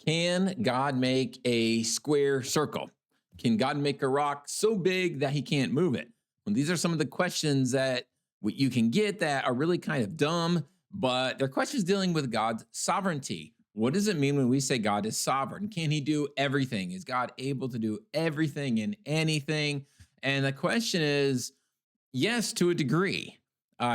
Can God make a square circle? Can God make a rock so big that he can't move it? Well, these are some of the questions that you can get that are really kind of dumb, but they're questions dealing with God's sovereignty. What does it mean when we say God is sovereign? Can he do everything? Is God able to do everything and anything? And the question is, yes, to a degree.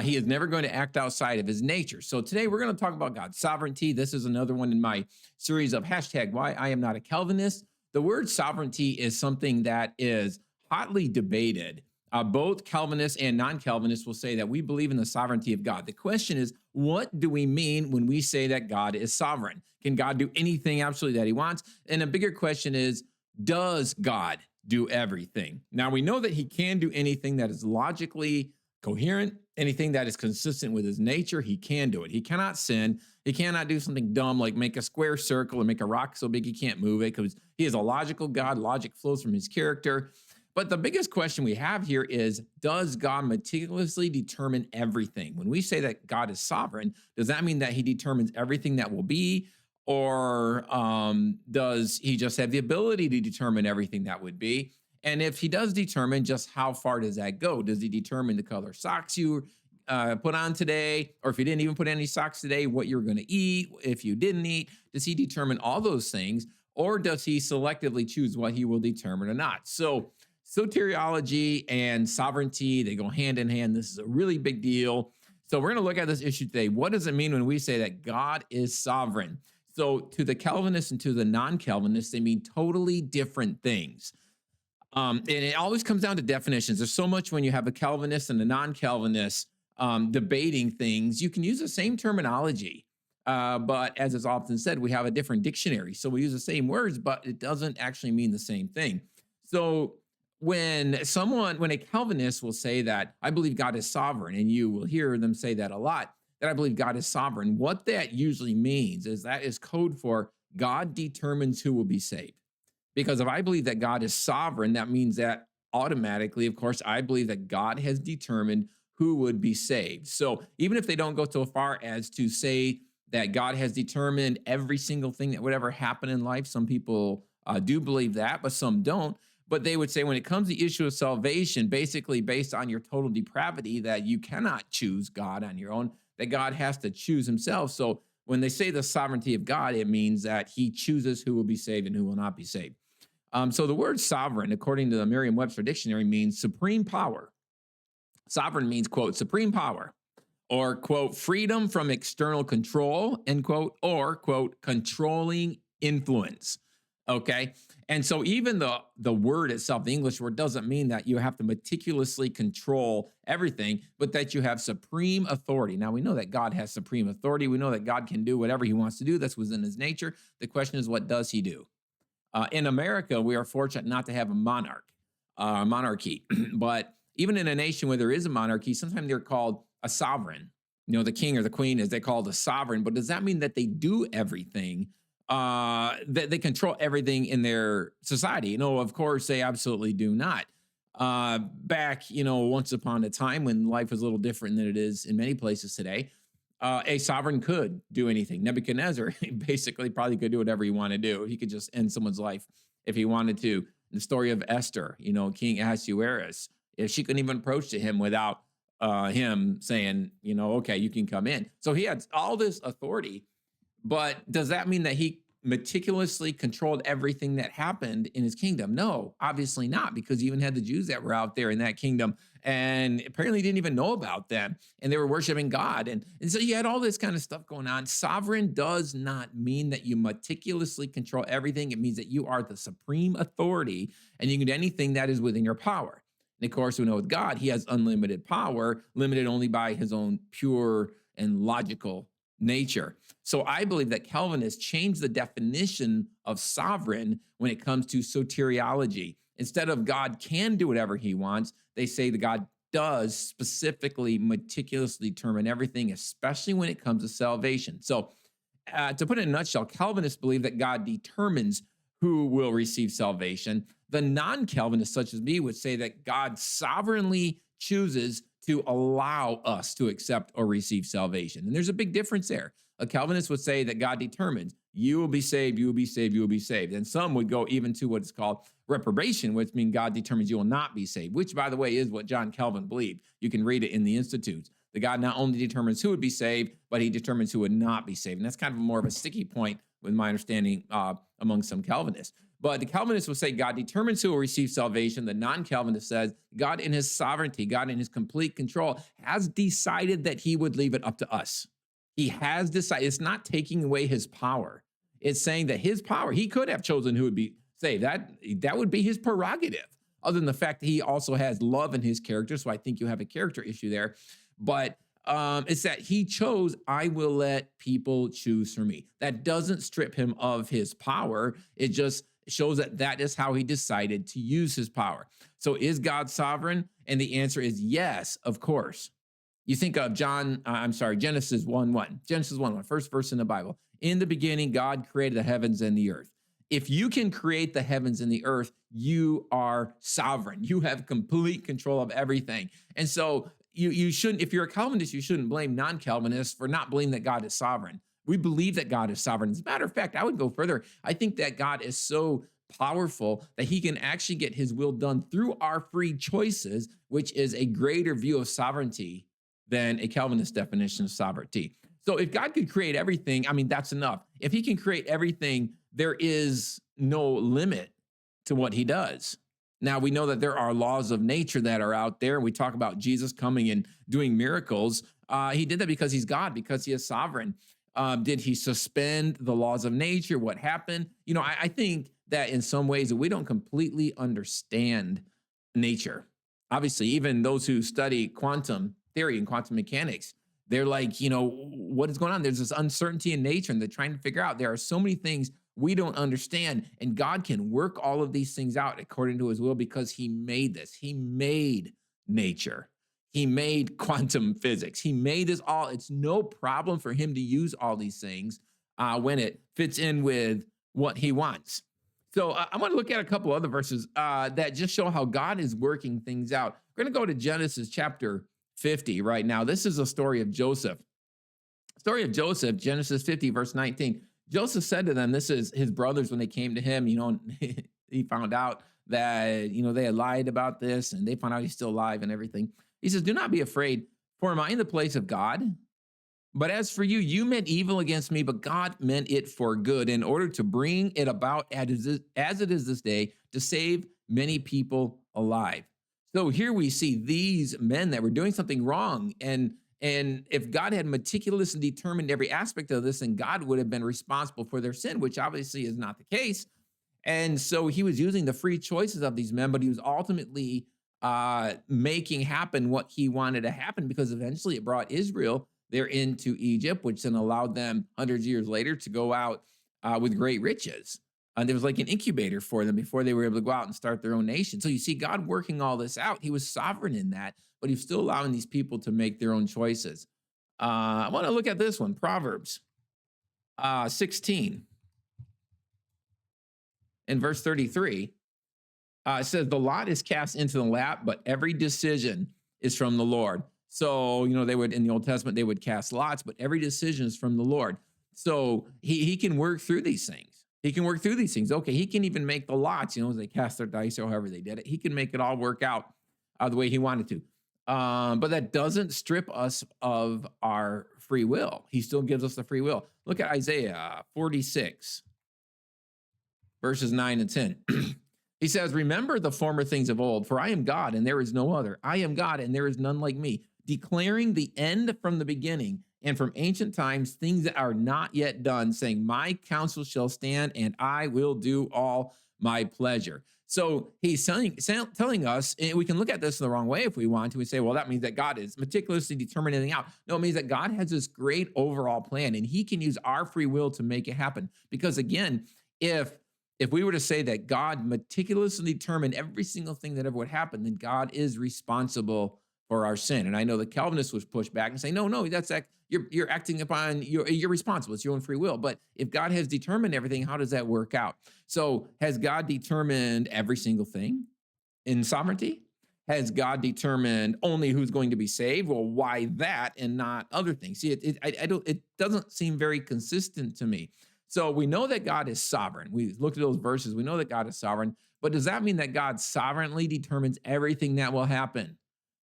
He is never going to act outside of his nature. So today we're going to talk about God's sovereignty. This is another one in my series of hashtag why I am not a Calvinist. The word sovereignty is something that is hotly debated. Both Calvinists and non-Calvinists will say that we believe in the sovereignty of God. The question is, what do we mean when we say that God is sovereign? Can God do anything absolutely that he wants? And a bigger question is, does God do everything? Now, we know that he can do anything that is logically coherent, anything that is consistent with his nature. He can do it. He cannot sin. He cannot do something dumb like make a square circle or make a rock so big he can't move it, because he is a logical God. Logic flows from his character. But the biggest question we have here is, does God meticulously determine everything? When we say that God is sovereign, does that mean that he determines everything that will be? Or does he just have the ability to determine everything that would be? And if he does determine, just how far does that go? Does he determine the color socks you put on today? Or if you didn't even put any socks today, what you're going to eat? If you didn't eat, does he determine all those things? Or does he selectively choose what he will determine or not? So soteriology and sovereignty, they go hand in hand. This is a really big deal. So we're going to look at this issue today. What does it mean when we say that God is sovereign? So to the Calvinists and to the non-Calvinists, they mean totally different things. And it always comes down to definitions. There's so much when you have a Calvinist and a non-Calvinist debating things. You can use the same terminology, but as is often said, we have a different dictionary. So we use the same words, but it doesn't actually mean the same thing. So when a Calvinist will say that I believe God is sovereign, and you will hear them say that a lot, that I believe God is sovereign, what that usually means is that is code for God determines who will be saved. Because if I believe that God is sovereign, that means that automatically, of course, I believe that God has determined who would be saved. So even if they don't go so far as to say that God has determined every single thing that would ever happen in life, some people do believe that, but some don't. But they would say when it comes to the issue of salvation, basically based on your total depravity, that you cannot choose God on your own, that God has to choose himself. So when they say the sovereignty of God, it means that he chooses who will be saved and who will not be saved. So the word sovereign, according to the Merriam-Webster dictionary, means supreme power. Sovereign means, quote, supreme power, or, quote, freedom from external control, end quote, or, quote, controlling influence. Okay. And so even the word itself, the English word, doesn't mean that you have to meticulously control everything, but that you have supreme authority. Now, we know that God has supreme authority. We know that God can do whatever he wants to do. That's within his nature. The question is, what does he do? In America, we are fortunate not to have a monarchy. But even in a nation where there is a monarchy, sometimes they're called a sovereign. You know, the king or the queen, as they call the sovereign. But does that mean that they do everything? That they control everything in their society? No, of course they absolutely do not. Back, once upon a time when life was a little different than it is in many places today, a sovereign could do anything. Nebuchadnezzar basically probably could do whatever he wanted to do. He could just end someone's life if he wanted to. The story of Esther, King Ahasuerus, if she couldn't even approach to him without him saying, okay, you can come in. So he had all this authority, but does that mean that he meticulously controlled everything that happened in his kingdom? No, obviously not, because he even had the Jews that were out there in that kingdom and apparently didn't even know about them, and they were worshiping God. And so you had all this kind of stuff going on. Sovereign does not mean that you meticulously control everything. It means that you are the supreme authority and you can do anything that is within your power. And of course, we know with God, he has unlimited power, limited only by his own pure and logical nature. So I believe that Calvinists changed the definition of sovereign when it comes to soteriology. Instead of God can do whatever he wants, they say that God does specifically meticulously determine everything, especially when it comes to salvation. So to put it in a nutshell, Calvinists believe that God determines who will receive salvation. The non-Calvinists, such as me, would say that God sovereignly chooses to allow us to accept or receive salvation. And there's a big difference there. A Calvinist would say that God determines. You will be saved, you will be saved, you will be saved. And some would go even to what's called reprobation, which means God determines you will not be saved, which, by the way, is what John Calvin believed. You can read it in the Institutes. The God not only determines who would be saved, but he determines who would not be saved. And that's kind of more of a sticky point with my understanding among some Calvinists. But the Calvinists will say God determines who will receive salvation. The non-Calvinist says God in his sovereignty, God in his complete control has decided that he would leave it up to us. He has decided. It's not taking away his power. It's saying that his power, he could have chosen who would be saved. That would be his prerogative, other than the fact that he also has love in his character. So I think you have a character issue there. But it's that he chose, I will let people choose for me. That doesn't strip him of his power. It just shows that that is how he decided to use his power. So is God sovereign? And the answer is yes, of course. You think of Genesis 1:1. Genesis 1:1, first verse in the Bible. In the beginning, God created the heavens and the earth. If you can create the heavens and the earth, you are sovereign. You have complete control of everything. And so you shouldn't, if you're a Calvinist, you shouldn't blame non-Calvinists for not believing that God is sovereign. We believe that God is sovereign. As a matter of fact, I would go further. I think that God is so powerful that he can actually get his will done through our free choices, which is a greater view of sovereignty than a Calvinist definition of sovereignty. So if God could create everything, I mean, that's enough. If he can create everything, there is no limit to what he does. Now, we know that there are laws of nature that are out there. We talk about Jesus coming and doing miracles. He did that because he's God, because he is sovereign. Did he suspend the laws of nature? What happened? You know, I think that in some ways we don't completely understand nature. Obviously, even those who study quantum theory and quantum mechanics, they're like, you know, what is going on? There's this uncertainty in nature, and they're trying to figure out there are so many things we don't understand, and God can work all of these things out according to his will because he made this. He made nature. He made quantum physics. He made this all. It's no problem for him to use all these things when it fits in with what he wants. So I want to look at a couple other verses that just show how God is working things out. We're going to go to Genesis chapter 50 right now. This is a story of Joseph. Story of Joseph, Genesis 50, verse 19. Joseph said to them, this is his brothers when they came to him, you know, he found out that, you know, they had lied about this and they found out he's still alive and everything. He says, do not be afraid, for am I in the place of God? But as for you, you meant evil against me, but God meant it for good in order to bring it about as it is this day to save many people alive. So here we see these men that were doing something wrong. And if God had meticulously determined every aspect of this, then God would have been responsible for their sin, which obviously is not the case. And so he was using the free choices of these men, but he was ultimately making happen what he wanted to happen, because eventually it brought Israel there into Egypt, which then allowed them hundreds of years later to go out with great riches. And there was like an incubator for them before they were able to go out and start their own nation. So you see God working all this out. He was sovereign in that, but he's still allowing these people to make their own choices. I want to look at this one, Proverbs 16 and verse 33. It says, the lot is cast into the lap, but every decision is from the Lord. So, you know, they would, in the Old Testament, they would cast lots, but every decision is from the Lord. So he can work through these things. He can work through these things. Okay, he can even make the lots, you know, as they cast their dice or however they did it. He can make it all work out the way he wanted to. But that doesn't strip us of our free will. He still gives us the free will. Look at Isaiah 46, verses 9 and 10. He says, remember the former things of old, for I am God and there is no other. I am God and there is none like me, declaring the end from the beginning and from ancient times, things that are not yet done, saying, my counsel shall stand and I will do all my pleasure. So he's telling us, and we can look at this the wrong way if we want to. We say, well, that means that God is meticulously determining everything out. No, it means that God has this great overall plan and he can use our free will to make it happen. Because again, if we were to say that God meticulously determined every single thing that ever would happen, then God is responsible for our sin. And I know the Calvinists would push back and say, no, that's you're acting upon, you're responsible. It's your own free will. But if God has determined everything, how does that work out? So has God determined every single thing in sovereignty? Has God determined only who's going to be saved? Well, why that and not other things? See, it doesn't seem very consistent to me. So we know that God is sovereign. We looked at those verses. We know that God is sovereign. But does that mean that God sovereignly determines everything that will happen?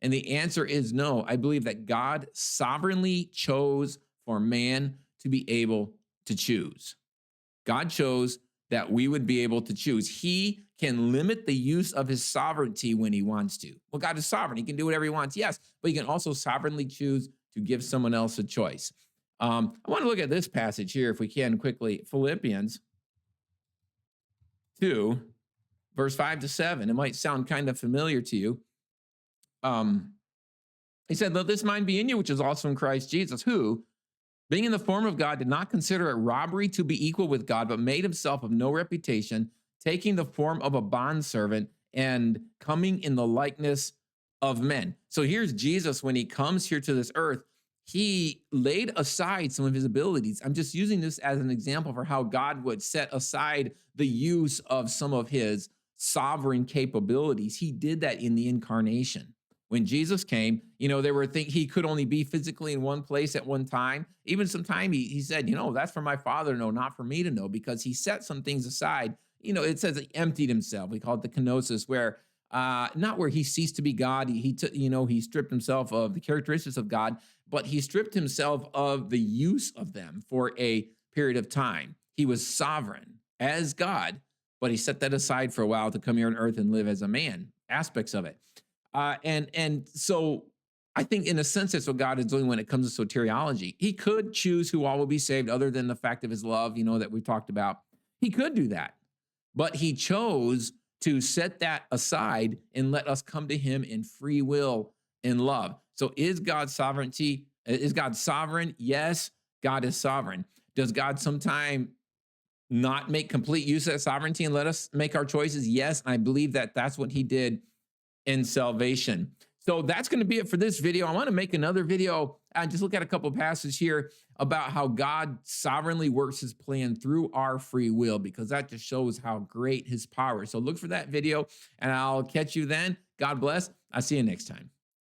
And the answer is no. I believe that God sovereignly chose for man to be able to choose. God chose that we would be able to choose. He can limit the use of his sovereignty when he wants to. Well, God is sovereign. He can do whatever he wants, yes, but he can also sovereignly choose to give someone else a choice. I want to look at this passage here, if we can, quickly. Philippians 2, verse 5 to 7. It might sound kind of familiar to you. He said, let this mind be in you, which is also in Christ Jesus, who, being in the form of God, did not consider it robbery to be equal with God, but made himself of no reputation, taking the form of a bondservant and coming in the likeness of men. So here's Jesus when he comes here to this earth. He laid aside some of his abilities. I'm just using this as an example for how God would set aside the use of some of his sovereign capabilities. He did that in the incarnation. When Jesus came, there were things he could only be physically in one place at one time. Even sometime he said, that's for my Father to know, not for me to know, because he set some things aside. It says he emptied himself. We call it the kenosis, where not where he ceased to be God. He took, he stripped himself of the characteristics of God, but he stripped himself of the use of them for a period of time. He was sovereign as God, but he set that aside for a while to come here on earth and live as a man, aspects of it. And so I think in a sense, that's what God is doing when it comes to soteriology. He could choose who all will be saved other than the fact of his love, that we talked about. He could do that, but he chose to set that aside and let us come to him in free will and love. So is God sovereign? Yes, God is sovereign. Does God sometime not make complete use of that sovereignty and let us make our choices? Yes, and I believe that that's what he did in salvation. So that's going to be it for this video. I want to make another video and just look at a couple of passages here about how God sovereignly works his plan through our free will, because that just shows how great his power is. So look for that video and I'll catch you then. God bless. I'll see you next time.